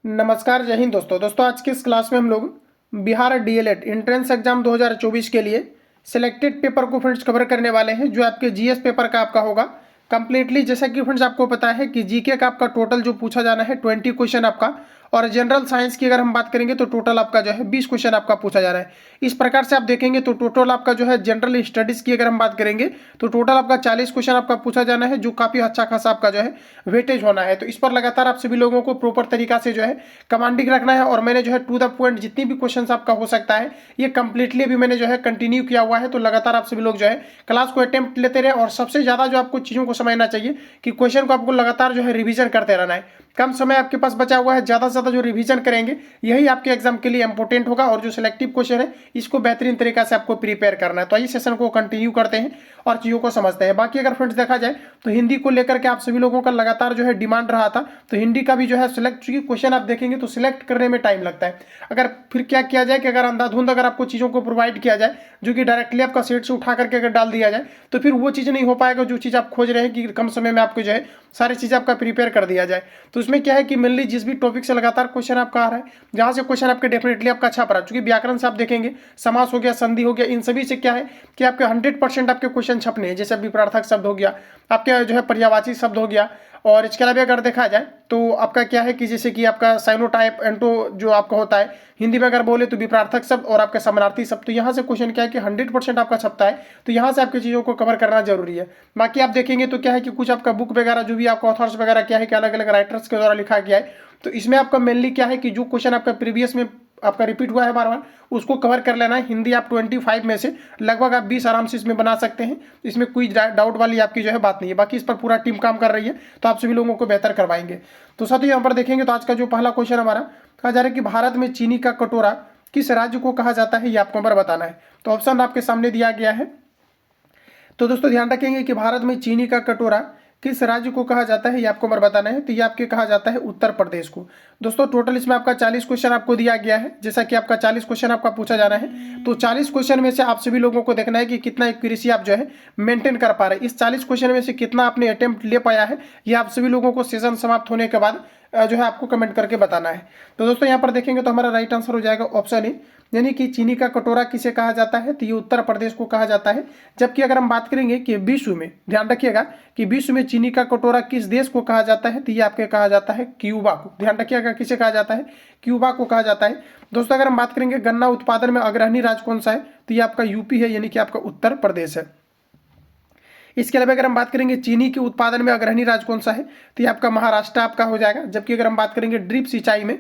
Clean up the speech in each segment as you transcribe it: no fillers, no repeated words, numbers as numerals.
नमस्कार, जय हिंद दोस्तों आज के इस क्लास में हम लोग बिहार डीएलएड एंट्रेंस एग्जाम 2024 के लिए सिलेक्टेड पेपर को फ्रेंड्स कवर करने वाले हैं, जो आपके जीएस पेपर का आपका होगा कंप्लीटली। जैसा कि फ्रेंड्स आपको पता है कि जीके का आपका टोटल जो पूछा जाना है 20 क्वेश्चन आपका, और जनरल साइंस की अगर हम बात करेंगे तो टोटल आपका जो है 20 क्वेश्चन आपका पूछा जा रहा है। इस प्रकार से आप देखेंगे तो टोटल आपका जो है जनरल स्टडीज की अगर हम बात करेंगे तो टोटल आपका 40 क्वेश्चन आपका पूछा जाना है, जो काफी अच्छा खासा आपका जो है वेटेज होना है। तो इस पर लगातार आप सभी लोगों को प्रॉपर तरीका से जो है कमांडिंग रखना है, और मैंने जो है टू द पॉइंट जितनी भी क्वेश्चन आपका हो सकता है ये कंप्लीटली अभी मैंने जो है कंटिन्यू किया हुआ है। तो लगातार आप सभी लोग जो है क्लास को अटेम्प्ट लेते रहे, और सबसे ज्यादा जो आपको चीजों को समझना चाहिए कि क्वेश्चन को आपको लगातार जो है रिवीजन करते रहना है। कम समय आपके पास बचा हुआ है, ज्यादा से ज्यादा जो रिवीजन करेंगे यही आपके एग्जाम के लिए इंपॉर्टेंट होगा, और जो सिलेक्टिव क्वेश्चन है इसको बेहतरीन तरीका से आपको प्रिपेयर करना है। तो आइए सेशन को कंटिन्यू करते हैं और चीजों को समझते हैं। बाकी अगर फ्रेंड्स देखा जाए तो हिंदी को लेकर के आप सभी लोगों का लगातार जो है डिमांड रहा था, तो हिंदी का भी जो है सिलेक्ट, चूंकि क्वेश्चन आप देखेंगे तो सिलेक्ट करने में टाइम लगता है। अगर फिर क्या किया जाए कि अगर अंधाधुंध अगर आपको चीजों को प्रोवाइड किया जाए, जो कि डायरेक्टली आपका सेट से उठा करके अगर डाल दिया जाए, तो फिर वो चीज नहीं हो पाएगा जो चीज आप खोज रहे हैं कि कम समय में आपको जो है सारी चीजें आपका प्रिपेयर कर दिया जाए। तो उसमें क्या है कि मेनली जिस भी टॉपिक से लगातार क्वेश्चन आपका आ रहा है, जहां से क्वेश्चन आपके डेफिनेटली आपका छप रहा है, चूंकि व्याकरण से आप देखेंगे, समास हो गया, संधि हो गया, इन सभी से क्या है कि आपके 100% आपके क्वेश्चन छपने हैं। जैसे विपरार्थक शब्द हो गया, आपके जो है पर्यायवाची शब्द हो गया, और इसके अलावा अगर देखा जाए तो आपका क्या है कि जैसे कि आपका साइनोटाइप एंटो जो आपका होता है हिंदी में अगर बोले तो विपरार्थक शब्द और आपका समानार्थी शब्द, तो यहाँ से क्वेश्चन क्या है कि 100% आपका छपता है। तो यहाँ से आपकी चीज़ों को कवर करना जरूरी है। बाकी आप देखेंगे तो क्या है कि कुछ आपका बुक वगैरह जो भी आपका ऑथर्स वगैरह क्या है कि अलग अलग राइटर्स के द्वारा लिखा गया है, तो इसमें आपका मेनली क्या है कि जो क्वेश्चन आपका प्रीवियस में आपका रिपीट हुआ है बार बार, उसको कवर कर लेना है। हिंदी आप 25 में से लगभग आप 20 आराम से इसमें बना सकते हैं, इसमें कोई डाउट वाली आपकी जो है बात नहीं है। बाकी इस पर पूरा टीम काम कर रही है, तो आप सभी लोगों को बेहतर करवाएंगे। तो साथ ही यहाँ पर देखेंगे तो आज का जो पहला क्वेश्चन हमारा कहा जा रहा है कि भारत में चीनी का कटोरा किस राज्य को कहा जाता है, ये आपको नंबर बताना है। तो ऑप्शन आपके सामने दिया गया है। तो दोस्तों ध्यान रखेंगे कि भारत में चीनी का कटोरा किस राज्य को कहा जाता है, ये आपको नंबर बताना है। तो ये आपके कहा जाता है उत्तर प्रदेश को। दोस्तों टोटल इसमें आपका 40 क्वेश्चन आपको दिया गया है, जैसा कि आपका 40 क्वेश्चन आपका पूछा जाना है। तो 40 क्वेश्चन में से आप सभी लोगों को देखना है कि कितना एक्यूरेसी आप जो है मेंटेन कर पा रहे हैं। इस 40 क्वेश्चन में से कितना आपने अटेम्प्ट ले पाया है, ये आप सभी लोगों को सेशन समाप्त होने के बाद जो है आपको कमेंट करके बताना है। तो दोस्तों यहाँ पर देखेंगे तो हमारा राइट आंसर हो जाएगा ऑप्शन ए, यानी कि चीनी का कटोरा किसे कहा जाता है, तो ये उत्तर प्रदेश को कहा जाता है। जबकि अगर हम बात करेंगे कि विश्व में, ध्यान रखिएगा कि विश्व में चीनी का कटोरा किस देश को कहा जाता है, तो ये आपके कहा जाता है क्यूबा को। ध्यान रखिएगा किसे कहा जाता है, क्यूबा को कहा जाता है। दोस्तों अगर हम बात करेंगे गन्ना उत्पादन में अग्रणी राज्य कौन सा है, तो ये आपका यूपी है, यानी कि आपका उत्तर प्रदेश है। इसके अलावा अगर हम बात करेंगे चीनी के उत्पादन में अग्रणी राज्य कौन सा है, तो ये आपका महाराष्ट्र आपका हो जाएगा। जबकि अगर हम बात करेंगे ड्रिप सिंचाई में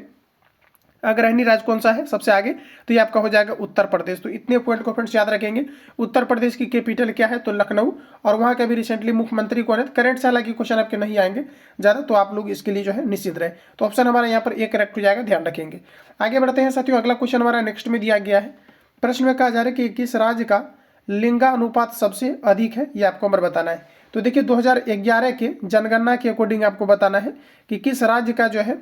अग्रणी राज्य कौन सा है सबसे आगे, तो ये आपका हो जाएगा उत्तर प्रदेश। तो इतने पॉइंट को फ्रेंड्स याद रखेंगे। उत्तर प्रदेश की कैपिटल क्या है, तो लखनऊ, और वहाँ के भी रिसेंटली मुख्यमंत्री कौन है। करंट से हालांकि क्वेश्चन आपके नहीं आएंगे ज़्यादा, तो आप लोग इसके लिए जो है निश्चित रहे। तो ऑप्शन हमारा यहाँ पर एक करेक्ट हो जाएगा, ध्यान रखेंगे। आगे बढ़ते हैं साथियों, अगला क्वेश्चन हमारा नेक्स्ट में दिया गया है। प्रश्न में कहा जा रहा है कि किस राज्य का लिंगानुपात सबसे अधिक है, ये आपको नंबर बताना है। तो देखिए 2011 के जनगणना के अकॉर्डिंग आपको बताना है कि किस राज्य का जो है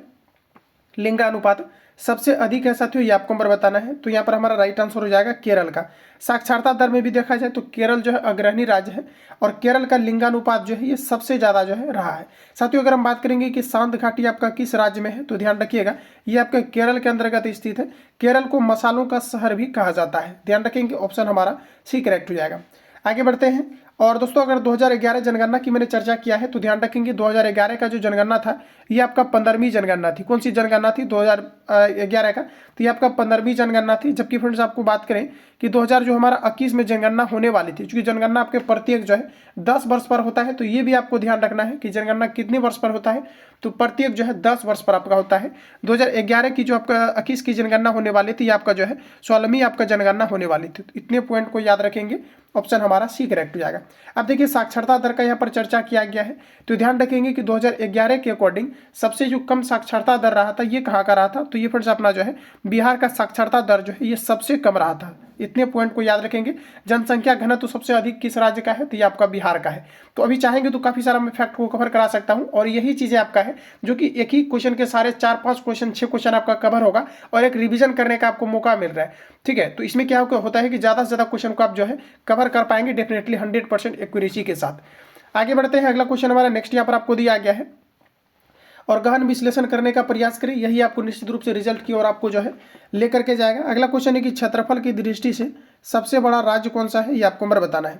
लिंगानुपात सबसे अधिक है साथियों, ये आपको नंबर बताना है। तो यहाँ पर हमारा राइट आंसर हो जाएगा केरल का। साक्षरता दर में भी देखा जाए तो केरल जो है अग्रणी राज्य है, और केरल का लिंगानुपात जो है ये सबसे ज़्यादा जो है रहा है। साथियों अगर हम बात करेंगे कि शांत घाटी आपका किस राज्य में है, तो ध्यान रखिएगा ये आपके केरल के अंतर्गत स्थित है। केरल को मसालों का शहर भी कहा जाता है, ध्यान रखेंगे। ऑप्शन हमारा सी करेक्ट हो जाएगा। आगे बढ़ते हैं। और दोस्तों अगर 2011 जनगणना की मैंने चर्चा किया है, तो ध्यान रखेंगे 2011 का जो जनगणना था ये आपका 15वीं जनगणना थी। कौन सी जनगणना थी, 2011 का, तो ये आपका 15वीं जनगणना थी। जबकि फ्रेंड्स आपको बात करें कि 2000 जो हमारा 21 में जनगणना होने वाली थी, क्योंकि जनगणना आपके प्रत्येक जो है 10 वर्ष पर होता है, तो ये भी आपको ध्यान रखना है कि जनगणना कितने वर्ष पर होता है, तो प्रत्येक जो है 10 वर्ष पर आपका होता है। 2011 की जो आपका 21 की जनगणना होने वाली थी, आपका जो है 16वीं आपका जनगणना होने वाली थी। तो इतने पॉइंट को याद रखेंगे, ऑप्शन हमारा सी करेक्ट हो जाएगा। अब देखिए साक्षरता दर का यहाँ पर चर्चा किया गया है, तो ध्यान रखेंगे कि 2011 के अकॉर्डिंग सबसे जो कम साक्षरता दर रहा था ये कहाँ का रहा था, तो ये फ्रेंड्स अपना जो है बिहार का साक्षरता दर जो है ये सबसे कम रहा था। इतने पॉइंट को याद रखेंगे। जनसंख्या घनत्व तो सबसे अधिक किस राज्य का है, तो ये आपका बिहार का है। तो अभी चाहेंगे तो काफी सारा मैं फैक्ट को कवर करा सकता हूं, और यही चीजें आपका है जो कि एक ही क्वेश्चन के सारे 4-5 क्वेश्चन 6 क्वेश्चन आपका कवर होगा, और एक रिवीजन करने का आपको मौका मिल रहा है। ठीक है, तो इसमें क्या होता है कि ज्यादा से ज्यादा क्वेश्चन को आप जो है कवर कर पाएंगे डेफिनेटली 100% एक्यूरेसी के साथ। आगे बढ़ते हैं, अगला क्वेश्चन हमारा नेक्स्ट यहाँ पर आपको दिया गया है। और गहन विश्लेषण करने का प्रयास करें। यही आपको निश्चित रूप से रिजल्ट की ओर आपको जो है लेकर के जाएगा। अगला क्वेश्चन है कि क्षेत्रफल की दृष्टि से सबसे बड़ा राज्य कौन सा है, ये आपको नंबर बताना है।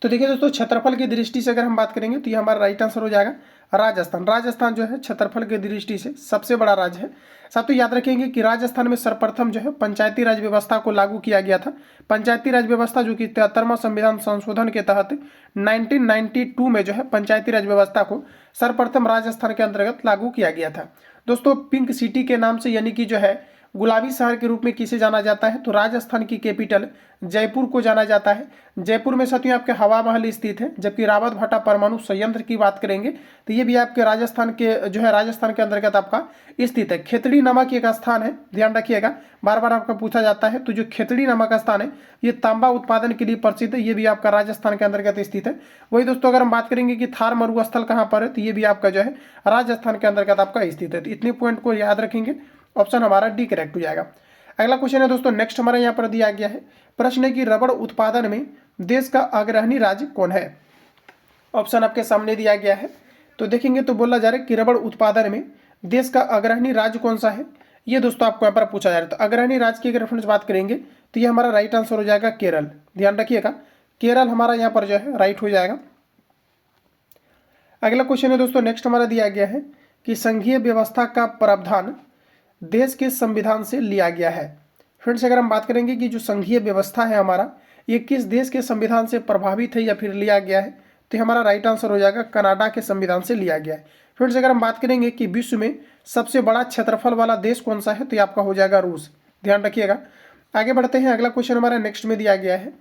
तो देखिए दोस्तों, क्षेत्रफल की दृष्टि से अगर हम बात करेंगे तो ये हमारा राइट आंसर हो जाएगा राजस्थान। राजस्थान जो है क्षेत्रफल की दृष्टि से सबसे बड़ा राज्य है। साथ ही याद रखेंगे कि राजस्थान में सर्वप्रथम जो है पंचायती राज व्यवस्था को लागू किया गया था। पंचायती राज व्यवस्था जो कि 73वां संविधान संशोधन के तहत 1992 में जो है पंचायती राज व्यवस्था को सर्वप्रथम राजस्थान के अंतर्गत लागू किया गया था। दोस्तों, पिंक सिटी के नाम से यानी कि जो है गुलाबी शहर के रूप में किसे जाना जाता है, तो राजस्थान की कैपिटल जयपुर को जाना जाता है। जयपुर में साथियों आपके हवा महल स्थित है। जबकि रावत भाटा परमाणु संयंत्र की बात करेंगे तो ये भी आपके राजस्थान के जो है राजस्थान के अंतर्गत आपका स्थित है। खेतड़ी नामक एक स्थान है, ध्यान रखिएगा, बार बार आपका पूछा जाता है। तो जो खेतड़ी नामक स्थान है ये तांबा उत्पादन के लिए प्रसिद्ध है। ये भी आपका राजस्थान के अंतर्गत स्थित है। वही दोस्तों अगर हम बात करेंगे कि थार मरुस्थल कहाँ पर है, तो ये भी आपका जो है राजस्थान के अंतर्गत आपका स्थित है। तो इतने पॉइंट को याद रखेंगे, ऑप्शन हमारा डी करेक्ट हो जाएगा। अगला क्वेश्चन है दोस्तों, नेक्स्ट हमारे यहाँ पर दिया गया है प्रश्न है कि रबड़ उत्पादन में देश का अग्रणी राज्य कौन है। ऑप्शन आपके सामने दिया गया है। तो देखेंगे तो बोला जा रहा है कि रबड़ उत्पादन में देश का अग्रणी राज्य कौन सा है, ये दोस्तों आपको यहाँ पर पूछा जा रहा है। तो अग्रणी राज्य की अगर रेफरेंस बात करेंगे तो ये हमारा राइट आंसर हो जाएगा केरल। ध्यान रखिएगा, केरल हमारा यहाँ पर जो है राइट हो जाएगा। अगला क्वेश्चन है दोस्तों, नेक्स्ट हमारा दिया गया है कि संघीय व्यवस्था का प्रावधान देश के संविधान से लिया गया है। फ्रेंड्स, अगर हम बात करेंगे कि जो संघीय व्यवस्था है हमारा ये किस देश के संविधान से प्रभावित है या फिर लिया गया है, तो हमारा राइट आंसर हो जाएगा कनाडा के संविधान से लिया गया है। फ्रेंड्स, अगर हम बात करेंगे कि विश्व में सबसे बड़ा क्षेत्रफल वाला देश कौन सा है, तो ये आपका हो जाएगा रूस। ध्यान रखिएगा। आगे बढ़ते हैं, अगला क्वेश्चन हमारा नेक्स्ट में दिया गया है।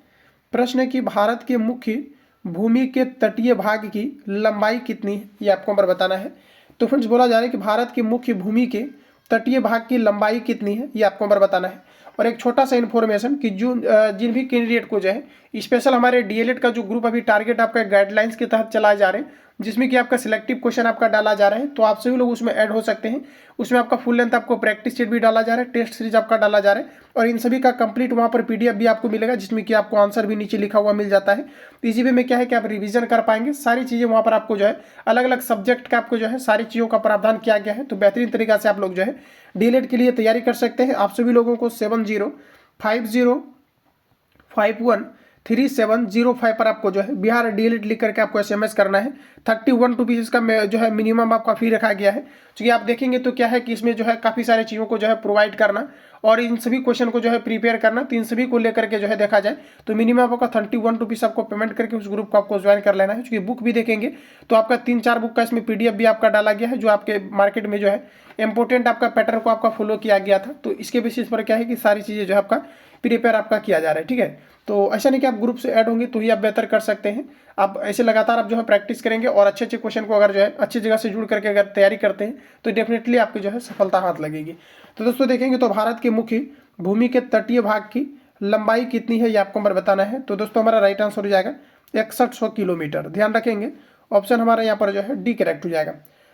प्रश्न है कि भारत के मुख्य भूमि के तटीय भाग की लंबाई कितनी है, ये आपको नंबर बताना है। तो फ्रेंड्स बोला जा रहा है कि भारत के मुख्य भूमि के तटीय भाग की लंबाई कितनी है, ये आपको नंबर बताना है। और एक छोटा सा इन्फॉर्मेशन कि जो जिन भी कैंडिडेट को जो है स्पेशल हमारे डीएलएड का जो ग्रुप अभी टारगेट आपका गाइडलाइंस के तहत चलाए जा रहे हैं, जिसमें कि आपका सिलेक्टिव क्वेश्चन आपका डाला जा रहा है, तो आप सभी लोग उसमें ऐड हो सकते हैं। उसमें आपका फुल लेंथ आपको प्रैक्टिस सेट भी डाला जा रहा है, टेस्ट सीरीज आपका डाला जा रहा है, और इन सभी का कंप्लीट वहाँ पर पीडीएफ भी आपको मिलेगा, जिसमें कि आपको आंसर भी नीचे लिखा हुआ मिल जाता है। इसी वे में क्या है कि आप रिवीजन कर पाएंगे। सारी चीज़ें वहाँ पर आपको जो है अलग अलग सब्जेक्ट का आपको जो है सारी चीज़ों का प्रावधान किया गया है। तो बेहतरीन तरीका से आप लोग जो है डीएलएड के लिए तैयारी कर सकते हैं। आप सभी लोगों को 7050513705 पर आपको जो है बिहार डीएलएड लिख करके आपको एसएमएस करना है। 31 रुपीज़ का जो है मिनिमम आपका फी रखा गया है। क्योंकि आप देखेंगे तो क्या है कि इसमें जो है काफ़ी सारी चीज़ों को जो है प्रोवाइड करना और इन सभी क्वेश्चन को जो है प्रिपेयर करना, तो इन सभी को लेकर के जो है देखा जाए तो मिनिमम आपका 31 रुपीज़ आपको पेमेंट करके उस ग्रुप को आपको ज्वाइन कर लेना है। क्योंकि बुक भी देखेंगे तो आपका 3-4 बुक का इसमें पीडीएफ भी आपका डाला गया है, जो आपके मार्केट में जो है इंपॉर्टेंट आपका पैटर्न को आपका फॉलो किया गया था। तो इसके बेसिस पर क्या है कि सारी चीज़ें जो है आपका प्रिपेयर आपका किया जा रहा है। ठीक है, तो ऐसा नहीं कि आप ग्रुप से ऐड होंगे तो ही आप बेहतर कर सकते हैं। आप ऐसे लगातार आप जो है प्रैक्टिस करेंगे और अच्छे अच्छे क्वेश्चन को अगर जो है अच्छी जगह से जुड़ करके अगर तैयारी करते हैं तो डेफिनेटली आपकी जो है सफलता हाथ लगेगी। तो दोस्तों देखेंगे तो भारत के मुख्य भूमि के तटीय भाग की लंबाई कितनी है, ये आपको नंबर बताना है। तो दोस्तों हमारा राइट आंसर हो जाएगा 6100 किलोमीटर। ध्यान रखेंगे, ऑप्शन हमारा यहाँ पर जो है डी करेक्ट हो जाएगा।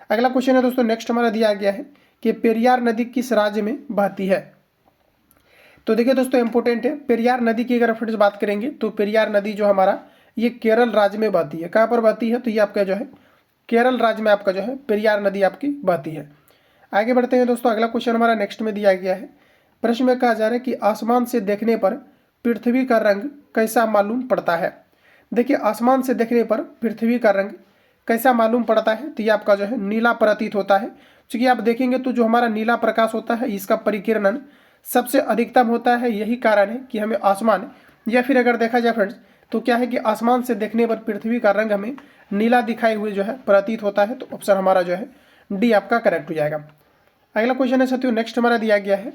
अगला क्वेश्चन है दोस्तों, नेक्स्ट हमारा दिया गया है कि पेरियार नदी किस राज्य में बहती है। तो देखिए दोस्तों इंपॉर्टेंट है, पेरियार नदी की अगर फ्रेंड्स बात करेंगे तो पेरियार नदी जो हमारा ये केरल राज्य में बहती है। कहाँ पर बहती है, तो ये आपका जो है केरल राज्य में आपका जो है पेरियार नदी आपकी बहती है। आगे बढ़ते हैं दोस्तों, अगला क्वेश्चन हमारा नेक्स्ट में दिया गया है। प्रश्न में कहा जा रहा है कि आसमान से देखने पर पृथ्वी का रंग कैसा मालूम पड़ता है। देखिए आसमान से देखने पर पृथ्वी का रंग कैसा मालूम पड़ता है, तो ये आपका जो है नीला प्रतीत होता है। क्योंकि आप देखेंगे तो जो हमारा नीला प्रकाश होता है इसका परिकिरणन सबसे अधिकतम होता है। यही कारण है कि हमें आसमान या फिर अगर देखा जाए फ्रेंड्स तो क्या है कि आसमान से देखने पर पृथ्वी का रंग हमें नीला दिखाए हुए जो है प्रतीत होता है। तो ऑप्शन हमारा जो है डी आपका करेक्ट हो जाएगा। अगला क्वेश्चन है साथियों, नेक्स्ट हमारा दिया गया है।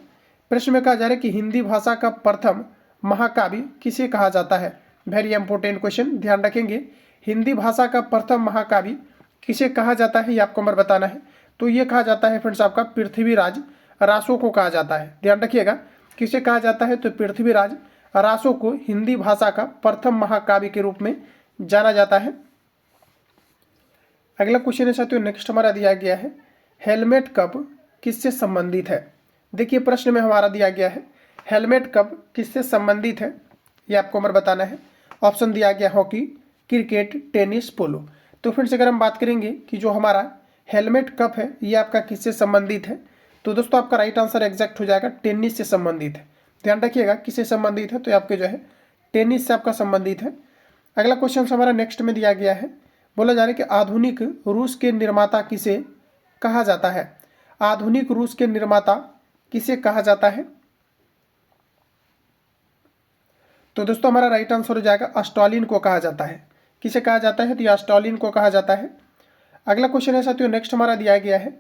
प्रश्न में कहा जा रहा है कि हिंदी भाषा का प्रथम महाकाव्य किसे कहा जाता है। वेरी इंपॉर्टेंट क्वेश्चन, ध्यान रखेंगे। हिंदी भाषा का प्रथम महाकाव्य किसे कहा जाता है, ये आपको नंबर बताना है। तो ये कहा जाता है फ्रेंड्स आपका पृथ्वीराज रासो को कहा जाता है। ध्यान रखिएगा, किसे कहा जाता है, तो पृथ्वीराज रासो को हिंदी भाषा का प्रथम महाकाव्य के रूप में जाना जाता है। अगला क्वेश्चन है साथियों, नेक्स्ट हमारा दिया गया है हेलमेट कप किससे संबंधित है। देखिए प्रश्न में हमारा दिया गया है हेलमेट कप किससे संबंधित है, ये आपको नंबर बताना है। ऑप्शन दिया गया हॉकी, क्रिकेट, टेनिस, पोलो। तो फ्रेंड्स अगर हम बात करेंगे कि जो हमारा हेलमेट कप है ये आपका किससे संबंधित है? तो दोस्तों आपका राइट आंसर एग्जैक्ट हो जाएगा टेनिस से संबंधित है। ध्यान रखिएगा किससे संबंधित है, तो आपके जो है टेनिस से आपका संबंधित है। अगला क्वेश्चन हमारा नेक्स्ट में दिया गया है, बोला जा रहा है कि आधुनिक रूस के निर्माता किसे कहा जाता है? आधुनिक रूस के निर्माता किसे कहा जाता है? तो दोस्तों हमारा राइट आंसर हो जाएगा स्टालिन को कहा जाता है। किसे कहा जाता है? तो यह स्टालिन को कहा जाता है। अगला क्वेश्चन है साथियों नेक्स्ट हमारा दिया गया है,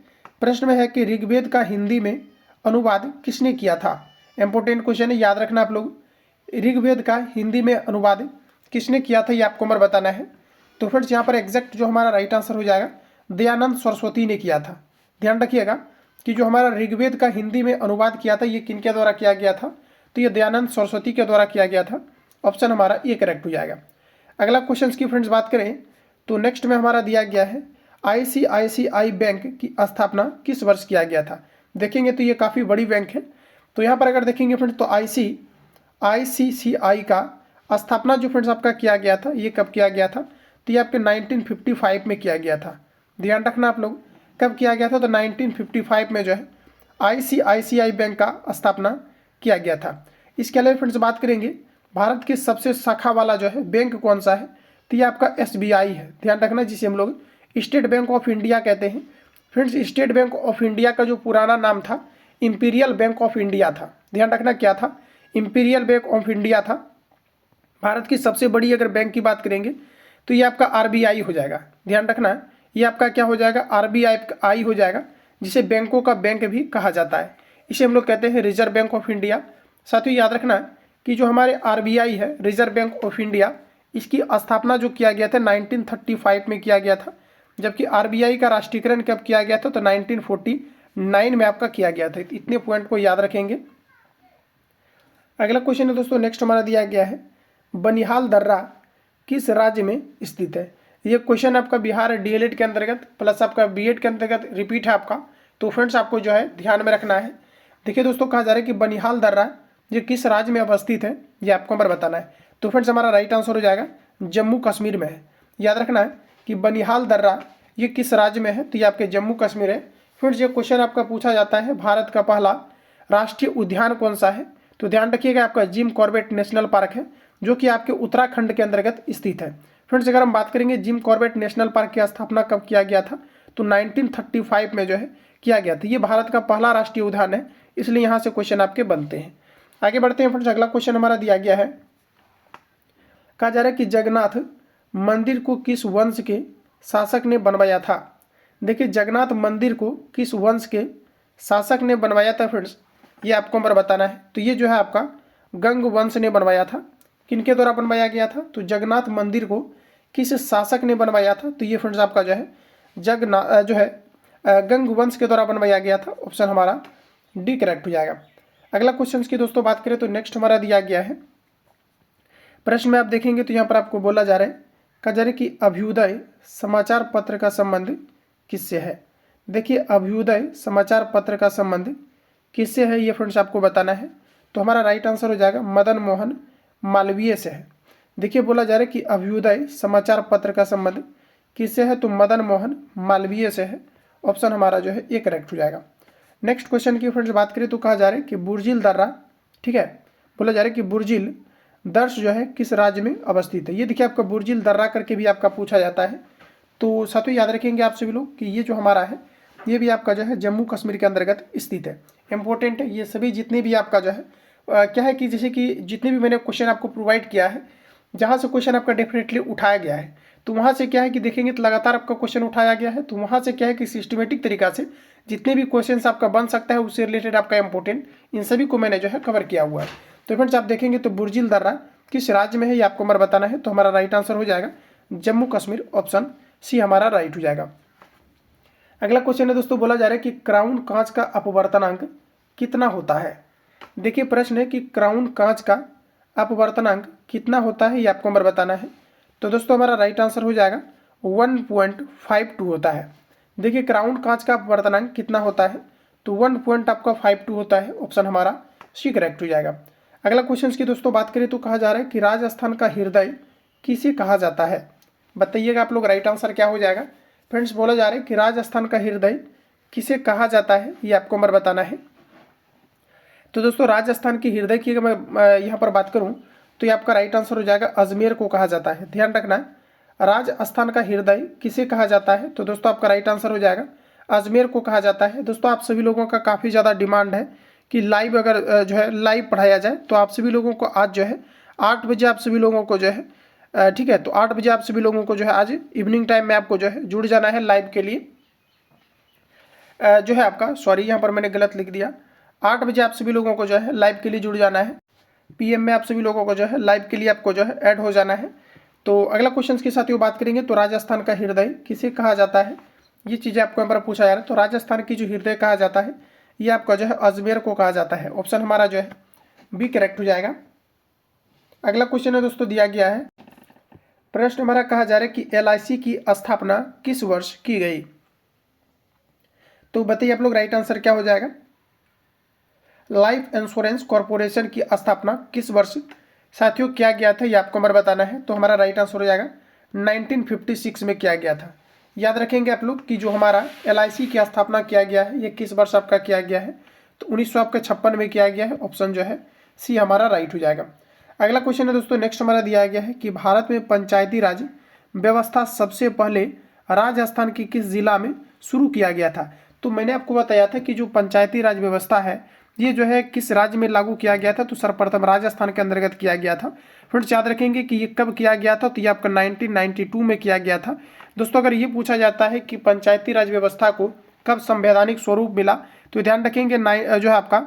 प्रश्न में है कि ऋग्वेद का हिंदी में अनुवाद किसने किया था? इंपॉर्टेंट क्वेश्चन है, याद रखना आप लोग। ऋग्वेद का हिंदी में अनुवाद किसने किया था ये आपको हमारा बताना है। तो फ्रेंड्स यहाँ पर एग्जैक्ट जो हमारा राइट आंसर हो जाएगा दयानंद सरस्वती ने किया था। ध्यान रखिएगा कि जो हमारा ऋग्वेद का हिंदी में अनुवाद किया था ये किनके द्वारा किया गया था? तो ये दयानंद सरस्वती के द्वारा किया गया था। ऑप्शन हमारा ए करेक्ट हो जाएगा। अगला क्वेश्चन की फ्रेंड्स बात करें तो नेक्स्ट में हमारा दिया गया है ICICI बैंक की स्थापना किस वर्ष किया गया था? देखेंगे तो ये काफ़ी बड़ी बैंक है। तो यहाँ पर अगर देखेंगे फ्रेंड्स तो ICICI का स्थापना जो फ्रेंड्स आपका किया गया था ये कब किया गया था? तो ये आपके 1955 में किया गया था। ध्यान रखना आप लोग कब किया गया था? तो 1955 में जो है ICICI बैंक का स्थापना किया गया था। इसके अलावा फ्रेंड्स बात करेंगे भारत के सबसे शाखा वाला जो है बैंक कौन सा है? तो ये आपका SBI है। ध्यान रखना जिसे हम लोग स्टेट बैंक ऑफ इंडिया कहते हैं। Friends state bank of India का जो पुराना नाम था इंपीरियल बैंक ऑफ इंडिया था। ध्यान रखना क्या था? इंपीरियल बैंक ऑफ इंडिया था। भारत की सबसे बड़ी अगर बैंक की बात करेंगे तो ये आपका RBI हो जाएगा। ध्यान रखना ये आपका क्या हो जाएगा? RBI हो जाएगा, जिसे बैंकों का बैंक भी कहा जाता है। इसे हम लोग कहते हैं रिजर्व बैंक ऑफ इंडिया। साथियों याद रखना कि जो हमारे RBI है रिजर्व बैंक ऑफ इंडिया, इसकी स्थापना जो किया गया था 1935 में किया गया था, जबकि RBI का राष्ट्रीयकरण कब किया गया था? तो 1949 में आपका किया गया था। इतने पॉइंट को याद रखेंगे। अगला क्वेश्चन है दोस्तों नेक्स्ट हमारा दिया गया है, बनिहाल दर्रा किस राज्य में स्थित है? ये क्वेश्चन आपका बिहार DLED के अंतर्गत प्लस आपका BED के अंतर्गत रिपीट है आपका। तो फ्रेंड्स आपको जो है ध्यान में रखना है। देखिए दोस्तों कहा जा रहा है कि बनिहाल दर्रा ये किस राज्य में अवस्थित है ये आपको हमारा बताना है। तो फ्रेंड्स हमारा राइट आंसर हो जाएगा जम्मू कश्मीर में है। याद रखना है कि बनिहाल दर्रा ये किस राज्य में है? तो ये आपके जम्मू कश्मीर है। फ्रेंड्स ये क्वेश्चन आपका पूछा जाता है भारत का पहला राष्ट्रीय उद्यान कौन सा है? तो ध्यान रखिएगा आपका जिम कॉर्बेट नेशनल पार्क है, जो कि आपके उत्तराखंड के अंतर्गत स्थित है। फ्रेंड्स अगर हम बात करेंगे जिम कॉर्बेट नेशनल पार्क की स्थापना कब किया गया था? तो 1935 में जो है किया गया था। ये भारत का पहला राष्ट्रीय उद्यान है, इसलिए यहाँ से क्वेश्चन आपके बनते हैं। आगे बढ़ते हैं फ्रेंड्स। अगला क्वेश्चन हमारा दिया गया है, कहा जा रहा है कि जगन्नाथ मंदिर को किस वंश के शासक ने बनवाया था? देखिए जगन्नाथ मंदिर को किस वंश के शासक ने बनवाया था फ्रेंड्स, ये आपको हमारा बताना है। तो ये जो है आपका गंग वंश ने बनवाया था। किनके द्वारा बनवाया गया था? तो जगन्नाथ मंदिर को किस शासक ने बनवाया था? तो ये फ्रेंड्स आपका जो है गंग वंश के द्वारा बनवाया गया था। ऑप्शन हमारा डी करेक्ट हो जाएगा। अगला क्वेश्चन की दोस्तों बात करें तो नेक्स्ट हमारा दिया गया है, प्रश्न में आप देखेंगे तो यहाँ पर आपको बोला जा रहा है, कहा जा रहा है कि अभ्युदय समाचार पत्र का संबंध किससे है? देखिए अभ्युदय समाचार पत्र का संबंध किससे है ये फ्रेंड्स आपको बताना है। तो हमारा राइट आंसर हो जाएगा मदन मोहन मालवीय से है। देखिए बोला जा रहा है कि अभ्युदय समाचार पत्र का संबंध किससे है? तो मदन मोहन मालवीय से है। ऑप्शन हमारा जो है ए करेक्ट हो जाएगा। नेक्स्ट क्वेश्चन की फ्रेंड्स बात करें तो कहा जा रहा है कि बुर्जिल दर्रा, ठीक है, बोला जा रहा है कि बुर्जिल दर्श जो है किस राज्य में अवस्थित है? ये देखिए आपका बुर्जिल दर्रा करके भी आपका पूछा जाता है। तो साथियों याद रखेंगे आप सभी लोग कि ये जो हमारा है ये भी आपका जो है जम्मू कश्मीर के अंतर्गत स्थित है। इंपॉर्टेंट है ये सभी जितने भी आपका जो है क्या है कि जैसे कि जितने भी मैंने क्वेश्चन आपको प्रोवाइड किया है, जहाँ से क्वेश्चन आपका डेफिनेटली उठाया गया है, तो वहाँ से क्या है कि देखेंगे तो लगातार आपका क्वेश्चन उठाया गया है। तो वहाँ से क्या है कि सिस्टमेटिक तरीका से जितने भी क्वेश्चन आपका बन सकता है उससे रिलेटेड आपका इंपॉर्टेंट इन सभी को मैंने जो है कवर किया हुआ है। तो फ्रेंड्स आप देखेंगे तो बुर्जिल दर्रा किस राज्य में है ये आपको हमारा बताना है। तो हमारा राइट आंसर हो जाएगा जम्मू कश्मीर। ऑप्शन सी हमारा राइट हो जाएगा। अगला क्वेश्चन है दोस्तों, बोला जा रहा है कि क्राउन कांच का अपवर्तनांक कितना होता है? देखिए प्रश्न है कि क्राउन कांच का अपवर्तनांक कितना होता है ये आपको हमारा बताना है। तो दोस्तों हमारा राइट आंसर हो जाएगा 1.52 होता है। देखिए क्राउन कांच का अपवर्तनांक कितना होता है? तो 1.52 होता है। ऑप्शन हमारा सी करेक्ट हो जाएगा। अगला क्वेश्चन की दोस्तों बात करें तो कहा जा रहा है कि राजस्थान का हृदय किसे कहा जाता है? बताइएगा आप लोग राइट आंसर क्या हो जाएगा। फ्रेंड्स बोला जा रहा है कि राजस्थान का हृदय किसे कहा जाता है, ये आपको नंबर बताना है। तो दोस्तों राजस्थान के हृदय की अगर मैं यहाँ पर बात करूँ तो ये आपका राइट आंसर हो जाएगा अजमेर को कहा जाता है। ध्यान रखना, राजस्थान का हृदय किसे कहा जाता है, तो दोस्तों आपका राइट आंसर हो जाएगा अजमेर को कहा जाता है। दोस्तों आप सभी लोगों का काफ़ी ज़्यादा डिमांड है कि लाइव अगर जो है लाइव पढ़ाया जाए, तो आप सभी लोगों को आज जो है 8 बजे आप सभी लोगों को जो है ठीक है, तो 8 बजे आप सभी लोगों को जो है आज इवनिंग टाइम में आपको जो है जुड़ जाना है लाइव के लिए। जो है आपका सॉरी यहाँ पर मैंने गलत लिख दिया, 8 बजे आप सभी लोगों को जो है लाइव के लिए जुड़ जाना है। PM में आप सभी लोगों को जो है लाइव के लिए आपको जो है ऐड हो जाना है। तो अगला क्वेश्चन के साथ ये बात करेंगे, तो राजस्थान का हृदय किसे कहा जाता है, ये चीज़ें आपको यहाँ पर पूछा जा रहा है। तो राजस्थान की जो हृदय कहा जाता है ये आपका जो है अजमेर को कहा जाता है। ऑप्शन हमारा जो है बी करेक्ट हो जाएगा। अगला क्वेश्चन है दोस्तों दिया गया है, प्रश्न हमारा कहा जा रहा है कि LIC की स्थापना किस वर्ष की गई, तो बताइए आप लोग राइट आंसर क्या हो जाएगा। लाइफ इंश्योरेंस कॉर्पोरेशन की स्थापना किस वर्ष साथियों किया गया था, ये आपको नंबर बताना है। तो हमारा राइट आंसर हो जाएगा 1956 में किया गया था। याद रखेंगे आप लोग कि जो हमारा LIC की स्थापना किया गया है ये किस वर्ष आपका किया गया है, तो 1956 में किया गया है। ऑप्शन जो है सी हमारा राइट हो जाएगा। अगला क्वेश्चन है दोस्तों नेक्स्ट हमारा दिया गया है कि भारत में पंचायती राज व्यवस्था सबसे पहले राजस्थान के किस जिला में शुरू किया गया था। तो मैंने आपको बताया था कि जो पंचायती राज व्यवस्था है ये जो है किस राज्य में लागू किया गया था, तो सर्वप्रथम राजस्थान के अंतर्गत किया गया था। फ्रेंड्स याद रखेंगे कि ये कब किया गया था, तो ये आपका 1992 में किया गया था। दोस्तों अगर ये पूछा जाता है कि पंचायती राज व्यवस्था को कब संवैधानिक स्वरूप मिला, तो ध्यान रखेंगे जो है आपका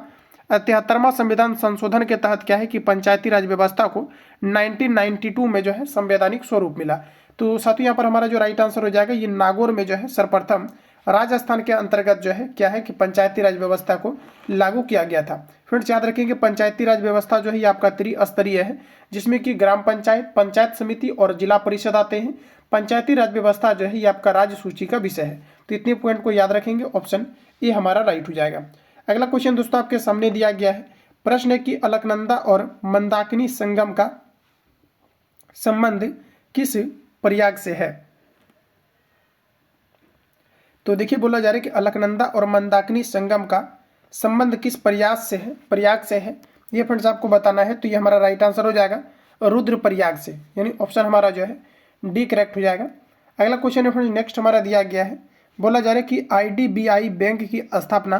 73वां संविधान संशोधन के तहत क्या है कि पंचायती राज व्यवस्था को 1992 में जो है संवैधानिक स्वरूप मिला। तो साथियों यहाँ पर हमारा जो राइट आंसर हो जाएगा ये नागौर में जो है सर्वप्रथम राजस्थान के अंतर्गत जो है क्या है कि पंचायती राज व्यवस्था को लागू किया गया था। फ्रेंड्स याद रखेंगे पंचायती राज व्यवस्था जो है ये आपका त्रिस्तरीय है, जिसमें कि ग्राम पंचायत, पंचायत समिति और जिला परिषद आते हैं। पंचायती राज व्यवस्था जो है ये आपका राज्य सूची का विषय है। तो इतने पॉइंट को याद रखेंगे, ऑप्शन ए हमारा राइट हो जाएगा। अगला क्वेश्चन दोस्तों आपके सामने दिया गया है, प्रश्न है कि अलकनंदा और मंदाकिनी संगम का संबंध किस प्रयाग से है। तो देखिए बोला जा रहा है कि अलकनंदा और मंदाकिनी संगम का संबंध किस प्रयाग से है, ये फ्रेंड्स आपको बताना है। तो ये हमारा राइट आंसर हो जाएगा रुद्र प्रयाग से, यानी ऑप्शन हमारा जो है डी करेक्ट हो जाएगा। अगला क्वेश्चन है फ्रेंड्स नेक्स्ट हमारा दिया गया है, बोला जा रहा है कि IDBI बैंक की स्थापना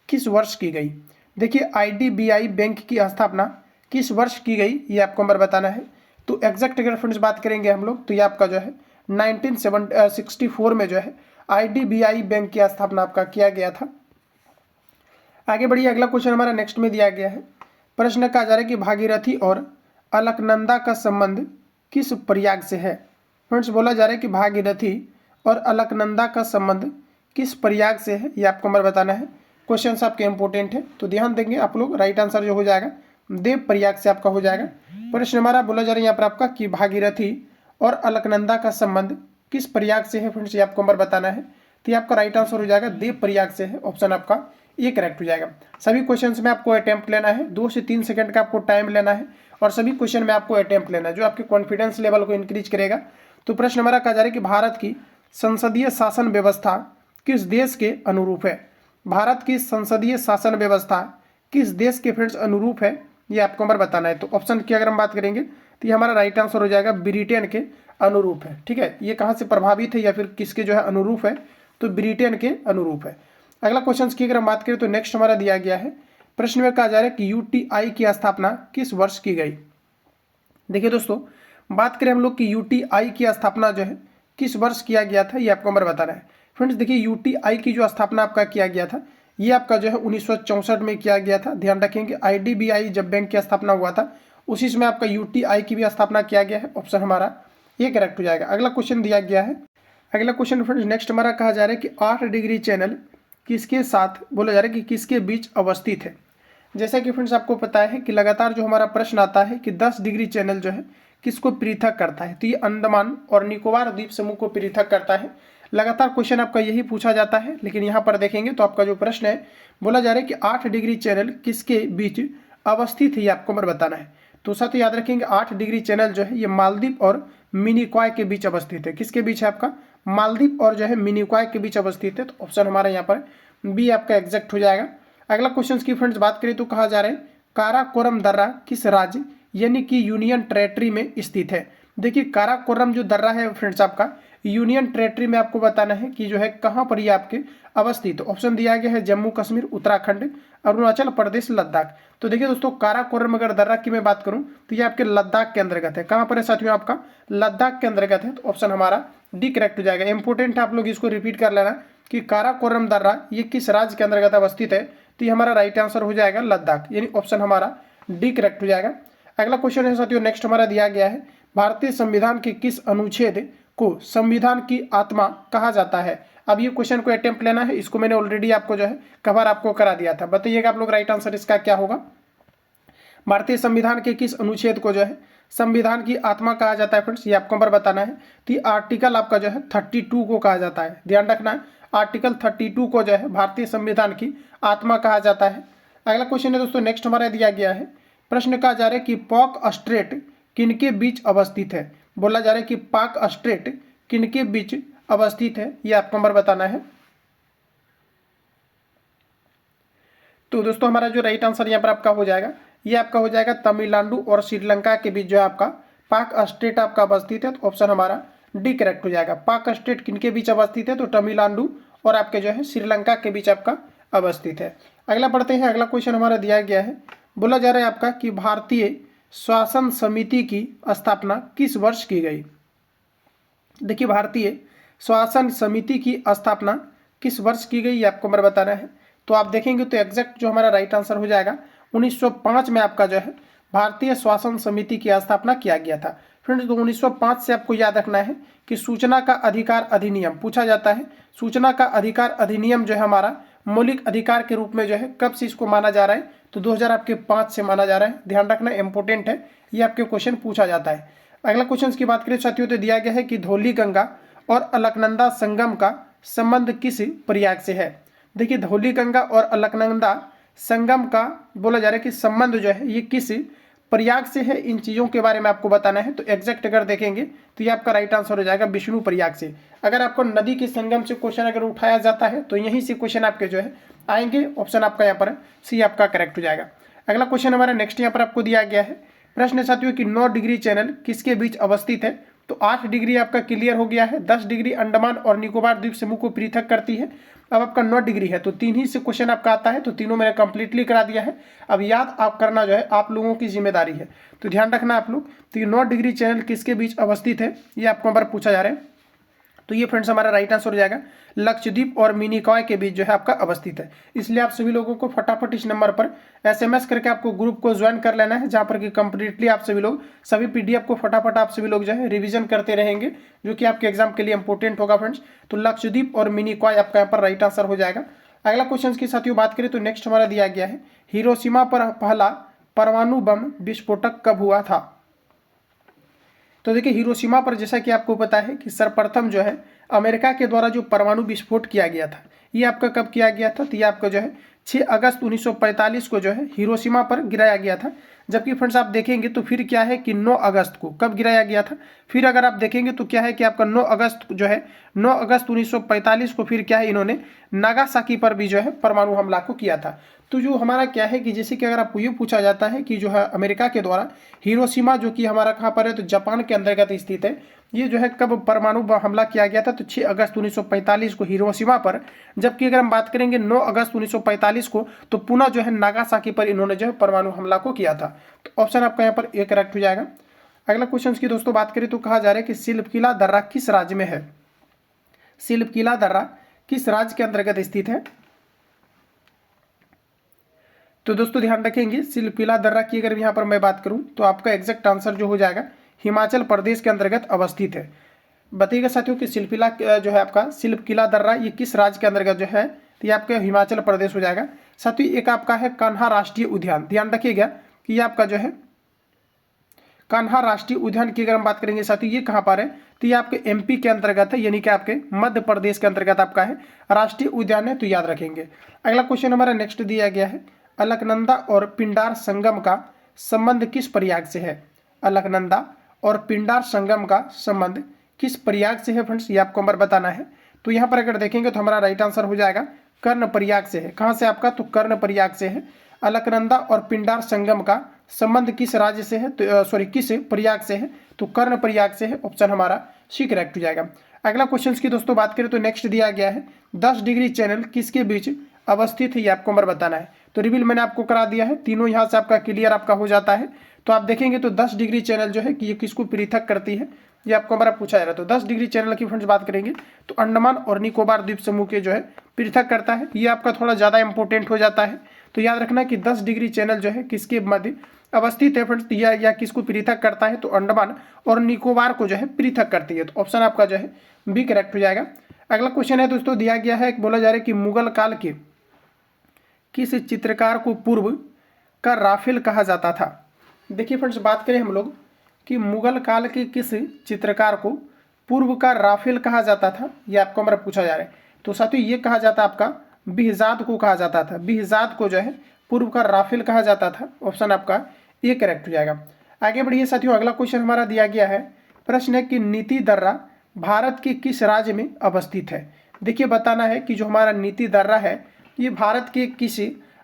किस वर्ष की गई। देखिए IDBI बैंक की स्थापना किस वर्ष की गई ये आपको नंबर बताना है। तो एग्जैक्ट अगर फ्रेंड्स बात करेंगे हम लोग तो ये आपका जो है 1964 में जो है IDBI बैंक की स्थापना आपका किया गया था। आगे बढ़िए, अगला क्वेश्चन हमारा नेक्स्ट में दिया गया है, प्रश्न कहा जा रहा है कि भागीरथी और अलकनंदा का संबंध किस प्रयाग से है। फ्रेंड्स बोला जा रहा है कि भागीरथी और अलकनंदा का संबंध किस प्रयाग से है, ये आपको नंबर बताना है। क्वेश्चन आपके इंपॉर्टेंट है तो ध्यान देंगे आप लोग। राइट आंसर जो हो जाएगा देव प्रयाग से आपका हो जाएगा। प्रश्न हमारा बोला जा रहा है यहाँ पर आपका कि भागीरथी और अलकनंदा का संबंध किस प्रयाग से है। फ्रेंड्स ये आपको नंबर बताना है। तो ये आपका राइट आंसर हो जाएगा देव प्रयाग से है। ऑप्शन आपका ये करेक्ट हो जाएगा। सभी क्वेश्चंस में आपको अटेम्प्ट लेना है, 2 से 3 सेकंड का आपको टाइम लेना है और सभी क्वेश्चन में आपको अटेम्प्ट लेना है, जो आपके कॉन्फिडेंस लेवल को इंक्रीज करेगा। तो प्रश्न हमारा कहा जा रहा है कि भारत की संसदीय शासन व्यवस्था किस देश के अनुरूप है। भारत की संसदीय शासन व्यवस्था किस देश के फ्रेंड्स अनुरूप है, ये आपको नंबर बताना है। तो ऑप्शन की अगर हम बात करेंगे तो ये हमारा राइट आंसर हो जाएगा ब्रिटेन के अनुरूप है। ठीक है, ये कहाँ से प्रभावित है या फिर किसके जो है अनुरूप है, तो ब्रिटेन के अनुरूप है। अगला क्वेश्चन की अगर हम बात करें तो नेक्स्ट हमारा दिया गया है, प्रश्न में कहा जा रहा है कि UTI की स्थापना किस वर्ष की गई। देखिए दोस्तों बात करें हम लोग कि UTI की स्थापना जो है किस वर्ष किया गया था, ये आपको नंबर बताना है। फ्रेंड्स देखिए UTI की जो स्थापना आपका किया गया था ये आपका जो है 1964 में किया गया था। ध्यान रखेंगे IDBI जब बैंक की स्थापना हुआ था उसी समय आपका UTI की भी स्थापना किया गया है। ऑप्शन हमारा ये करेक्ट हो जाएगा। अगला क्वेश्चन दिया गया है, अगला क्वेश्चन फ्रेंड्स नेक्स्ट हमारा कहा जा रहा है कि 8 डिग्री चैनल किसके साथ बोला जा रहा है कि किसके बीच अवस्थित है। जैसा कि फ्रेंड्स आपको पता है कि लगातार जो हमारा प्रश्न आता है कि 10 डिग्री चैनल जो है किसको पृथक करता है, तो ये अंडमान और निकोबार द्वीप समूह को पृथक करता है। लगातार क्वेश्चन आपका यही पूछा जाता है, लेकिन यहाँ पर देखेंगे तो आपका जो प्रश्न है बोला जा रहा है कि 8 डिग्री चैनल किसके बीच अवस्थित है, ये आपको नंबर बताना है। तो साथ याद रखेंगे 8 डिग्री चैनल जो है ये मालदीव और मिनिकॉय के बीच अवस्थित है। किसके बीच है आपका, मालदीव और जो है मिनिकॉय के बीच अवस्थित है। तो ऑप्शन हमारा यहाँ पर बी आपका एग्जैक्ट हो जाएगा। अगला क्वेश्चन की फ्रेंड्स बात करें तो कहा जा रहा है काराकोरम दर्रा किस राज्य यानी कि यूनियन टेरेटरी में स्थित है। देखिए काराकोरम जो दर्रा है फ्रेंड्स आपका यूनियन टेरेटरी में आपको बताना है कि जो है कहाँ पर ये आपके अवस्थित। ऑप्शन दिया गया है जम्मू कश्मीर, उत्तराखंड, अरुणाचल प्रदेश, लद्दाख। तो देखिए दोस्तों काराकोरम अगर दर्रा की मैं बात करूं तो ये आपके लद्दाख के अंतर्गत है। कहाँ पर है साथियों आपका लद्दाख के अंतर्गत है। तो ऑप्शन हमारा डी करेक्ट हो जाएगा। इंपोर्टेंट है आप लोग इसको रिपीट कर लेना कि काराकोरम दर्रा ये किस राज्य के अंतर्गत अवस्थित है। तो ये हमारा राइट आंसर हो जाएगा लद्दाख, यानी ऑप्शन हमारा डी करेक्ट हो जाएगा। अगला क्वेश्चन है साथियों नेक्स्ट हमारा दिया गया है भारतीय संविधान के किस अनुच्छेद को संविधान की आत्मा कहा जाता है। अब ये क्वेश्चन को अटेम्प्ट लेना है, इसको मैंने ऑलरेडी आपको जो है कवर आपको करा दिया था। बताइएगा आप लोग राइट आंसर इसका क्या होगा। भारतीय संविधान के किस अनुच्छेद को जो है संविधान की आत्मा कहा जाता है फ्रेंड्स, ये आपको नंबर बताना है। तो आर्टिकल आपका जो है 32 को कहा जाता है, ध्यान रखना है आर्टिकल 32 को जो है भारतीय संविधान की आत्मा कहा जाता है। अगला क्वेश्चन है दोस्तों नेक्स्ट हमारा दिया गया है प्रश्न कहा जा रहा है कि पॉक स्ट्रेट किनके बीच अवस्थित है। बोला जा रहा है कि पाक स्ट्रेट किनके बीच अवस्थित है, ये आपको नंबर बताना है। तो दोस्तों हमारा जो राइट आंसर यहाँ पर आपका हो जाएगा ये आपका हो जाएगा तमिलनाडु और श्रीलंका के बीच जो है आपका पाक स्टेट आपका अवस्थित है। तो ऑप्शन हमारा डी करेक्ट हो जाएगा। पाक स्टेट किनके बीच अवस्थित है तो तमिलनाडु और आपके जो है श्रीलंका के बीच आपका अवस्थित है। अगला पढ़ते हैं। अगला क्वेश्चन हमारा दिया गया है बोला जा रहा है आपका कि भारतीय शासन समिति की स्थापना किस वर्ष की गई। देखिए भारतीय शासन समिति की स्थापना किस वर्ष की गई ये आपको नंबर बताना है। तो आप देखेंगे तो एग्जैक्ट जो हमारा राइट आंसर हो जाएगा 1905 में आपका जो है भारतीय शासन समिति की स्थापना किया गया था। फ्रेंड्स तो 1905 से आपको याद रखना है कि सूचना का अधिकार अधिनियम पूछा जाता है। सूचना का अधिकार अधिनियम जो है हमारा मौलिक अधिकार के रूप में जो है कब से इसको माना जा रहा है तो 2005 से माना जा रहा है। ध्यान रखना इंपॉर्टेंट है, ये आपके क्वेश्चन पूछा जाता है। अगला क्वेश्चन की बात करें साथियों तो दिया गया है कि धौली गंगा और अलकनंदा संगम का संबंध किस प्रयाग से है। देखिए धौली गंगा और अलकनंदा संगम का बोला जा रहा है कि संबंध जो है ये किस प्रयाग से है, इन चीज़ों के बारे में आपको बताना है। तो एग्जैक्ट अगर देखेंगे तो ये आपका राइट आंसर हो जाएगा विष्णु प्रयाग से। अगर आपको नदी के संगम से क्वेश्चन अगर उठाया जाता है तो यहीं से क्वेश्चन आपके जो है आएंगे। ऑप्शन आपका यहाँ पर सी आपका करेक्ट हो जाएगा। अगला क्वेश्चन हमारा नेक्स्ट यहाँ पर आपको दिया गया है प्रश्न साथियों कि 9 डिग्री चैनल किसके बीच अवस्थित है। तो 8 डिग्री आपका क्लियर हो गया है। 10 डिग्री अंडमान और निकोबार द्वीप समूह को पृथक करती है। अब आपका 9 डिग्री है तो 3 ही से क्वेश्चन आपका आता है, तो तीनों मैंने कंप्लीटली करा दिया है। अब याद आप करना जो है आप लोगों की जिम्मेदारी है, तो ध्यान रखना आप लोग। तो ये 9 डिग्री चैनल किसके बीच अवस्थित है ये आपको नंबर पूछा जा रहा है। तो ये फ्रेंड्स हमारा राइट आंसर हो जाएगा लक्षद्वीप और मिनिकॉय के बीच जो है आपका अवस्थित है। इसलिए आप सभी लोगों को फटाफट इस नंबर पर SMS करके आपको ग्रुप को ज्वाइन कर लेना है, जहां पर कि कंप्लीटली आप सभी लोग सभी PDF को फटाफट आप सभी लोग जो है रिवीजन करते रहेंगे, जो कि आपके एग्जाम के लिए इंपॉर्टेंट होगा फ्रेंड्स। तो लक्षद्वीप और मिनिकॉय आपका यहाँ पर राइट आंसर हो जाएगा। अगला क्वेश्चन की साथियों बात करें तो नेक्स्ट हमारा दिया गया है हिरोशिमा पर पहला परमाणु बम विस्फोटक कब हुआ था। तो देखिए हिरोशिमा पर जैसा कि आपको पता है कि सर्वप्रथम जो है अमेरिका के द्वारा जो परमाणु विस्फोट किया गया था ये आपका कब किया गया था। तो ये आपका जो है 6 अगस्त 1945 को जो है हिरोशिमा पर गिराया गया था। जबकि फ्रेंड्स आप देखेंगे तो फिर क्या है कि 9 अगस्त को कब गिराया गया था। फिर अगर आप देखेंगे तो क्या है कि आपका 9 अगस्त जो है 9 अगस्त 1945 को फिर क्या है इन्होंने नागासाकी पर भी जो है परमाणु हमला को किया था। तो जो हमारा क्या है कि जैसे कि अगर आपको ये पूछा जाता है कि जो है अमेरिका के द्वारा हिरोशिमा जो कि हमारा कहाँ पर है तो जापान के अंतर्गत स्थित है, ये जो है कब परमाणु हमला किया गया था तो 6 अगस्त 1945 को हिरोशिमा पर। जबकि अगर हम बात करेंगे 9 अगस्त 1945 को तो पुनः जो है नागासाकी पर इन्होंने जो है परमाणु हमला को किया था। तो ऑप्शन आपका यहाँ पर ए करेक्ट हो जाएगा। अगला क्वेश्चन की दोस्तों बात करें तो कहा जा रहा है कि शिल्पकिला दर्रा किस राज्य में है। शिल्पकिला दर्रा किस राज्य के अंतर्गत स्थित है। तो दोस्तों ध्यान रखेंगे शिल्पकिला दर्रा की अगर यहाँ पर मैं बात करूँ तो आपका एग्जैक्ट आंसर जो हो जाएगा हिमाचल प्रदेश के अंतर्गत अवस्थित है। बताइएगा साथियों कि शिल्पकिला जो है आपका शिल्पकिला दर्रा ये किस राज्य के अंतर्गत जो है तो ये आपका हिमाचल प्रदेश हो जाएगा। साथियों एक आपका है कान्हा राष्ट्रीय उद्यान, ध्यान रखिएगा कि ये आपका जो है कान्हा राष्ट्रीय उद्यान की अगर हम बात करेंगे साथियों ये कहाँ पर है तो ये आपके MP के अंतर्गत है, यानी कि आपके मध्य प्रदेश के अंतर्गत आपका है राष्ट्रीय उद्यान है, तो याद रखेंगे। अगला क्वेश्चन हमारा नेक्स्ट दिया गया है अलकनंदा और पिंडार संगम का संबंध किस प्रयाग से है। अलकनंदा और पिंडार संगम का संबंध किस प्रयाग से है फ्रेंड्स, ये आपको नंबर बताना है। तो यहाँ पर अगर देखेंगे तो हमारा राइट आंसर हो जाएगा कर्ण प्रयाग से है। कहाँ से आपका, तो कर्ण प्रयाग से है। अलकनंदा और पिंडार संगम का संबंध किस राज्य से है, तो सॉरी किस प्रयाग से है, तो कर्ण प्रयाग से है। ऑप्शन हमारा सी करेक्ट हो जाएगा। अगला क्वेश्चन की दोस्तों बात करें तो नेक्स्ट दिया गया है 10 डिग्री चैनल किसके बीच अवस्थित है, ये आपको नंबर बताना है। तो रिवील मैंने आपको करा दिया है, तीनों यहाँ से आपका क्लियर आपका हो जाता है। तो आप देखेंगे तो 10 डिग्री चैनल जो है कि ये किसको पृथक करती है, ये आपको हमारा पूछा जा रहा है। तो 10 डिग्री चैनल की फ्रेंड्स बात करेंगे तो अंडमान और निकोबार द्वीप समूह के जो है पृथक करता है। ये आपका थोड़ा ज़्यादा इंपॉर्टेंट हो जाता है। तो याद रखना कि 10 डिग्री चैनल जो है किसके मध्य अवस्थित है फ्रेंड्स, या किसको पृथक करता है, तो अंडमान और निकोबार को जो है पृथक करती है। तो ऑप्शन आपका जो है बी करेक्ट हो जाएगा। अगला क्वेश्चन है दोस्तों दिया गया है, बोला जा रहा है कि मुगल काल के किस चित्रकार को पूर्व का राफेल कहा जाता था। देखिए फ्रेंड्स बात करें हम लोग कि मुगल काल के किस चित्रकार को पूर्व का राफेल कहा जाता था, यह आपको हमारा पूछा जा रहा है। तो साथियों ये कहा जाता आपका बिहजाद को कहा जाता था। बिहजाद को जो है पूर्व का राफेल कहा जाता था। ऑप्शन आपका ये करेक्ट हो जाएगा। आगे बढ़िए साथियों, अगला क्वेश्चन हमारा दिया गया है, प्रश्न है कि नीति दर्रा भारत के किस राज्य में अवस्थित है। देखिए बताना है कि जो हमारा नीति दर्रा है ये भारत के किस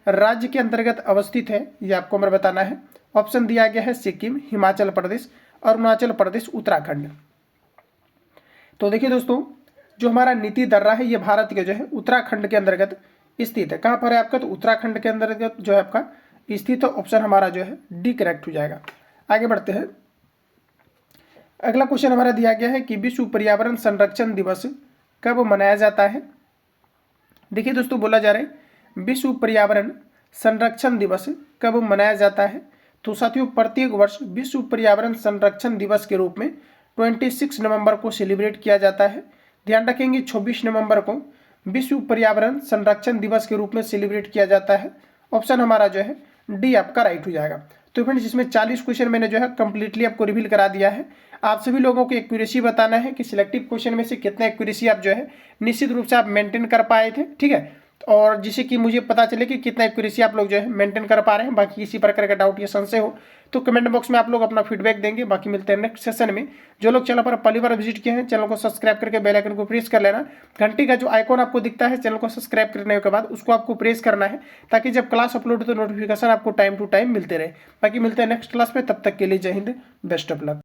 राज्य के अंतर्गत अवस्थित है, ये आपको हमें बताना है। ऑप्शन दिया गया है सिक्किम, हिमाचल प्रदेश, अरुणाचल प्रदेश, उत्तराखंड। तो देखिए दोस्तों जो हमारा नीति दर्रा है ये भारत के जो है उत्तराखंड के अंतर्गत स्थित है। कहाँ पर है आपका, तो उत्तराखंड के अंतर्गत जो है आपका स्थित है। ऑप्शन हमारा जो है डी करेक्ट हो जाएगा। आगे बढ़ते हैं। अगला क्वेश्चन हमारा दिया गया है कि विश्व पर्यावरण संरक्षण दिवस कब मनाया जाता है। देखिए दोस्तों बोला जा रहा है विश्व पर्यावरण संरक्षण दिवस कब मनाया जाता है। तो साथियों प्रत्येक वर्ष विश्व पर्यावरण संरक्षण दिवस के रूप में 26 नवंबर को सेलिब्रेट किया जाता है। ध्यान रखेंगे 26 नवंबर को विश्व पर्यावरण संरक्षण दिवस के रूप में सेलिब्रेट किया जाता है। ऑप्शन हमारा जो है डी आपका राइट हो जाएगा। तो फ्रेंड्स इसमें 40 क्वेश्चन मैंने जो है कंप्लीटली आपको रिवील करा दिया है। आप सभी लोगों को एक्यूरेसी बताना है कि सिलेक्टिव क्वेश्चन में से कितना एक्यूरेसी आप जो है निश्चित रूप से आप मेंटेन कर पाए थे, ठीक है। और जिससे कि मुझे पता चले कि कितना एक्यूरेसी आप लोग जो है मेंटेन कर पा रहे हैं। बाकी किसी प्रकार का डाउट या संशय हो तो कमेंट बॉक्स में आप लोग अपना फीडबैक देंगे। बाकी मिलते हैं नेक्स्ट सेशन में। जो लोग चैनल पर पहली बार विजिट किए हैं चैनल को सब्सक्राइब करके बेल आइकन को प्रेस कर लेना। घंटी का जो आइकॉन आपको दिखता है चैनल को सब्सक्राइब करने के बाद उसको आपको प्रेस करना है ताकि जब क्लास अपलोड हो तो नोटिफिकेशन आपको टाइम टू टाइम मिलते रहे। बाकी मिलते हैं नेक्स्ट क्लास में, तब तक के लिए जय हिंद, बेस्ट ऑफ लक।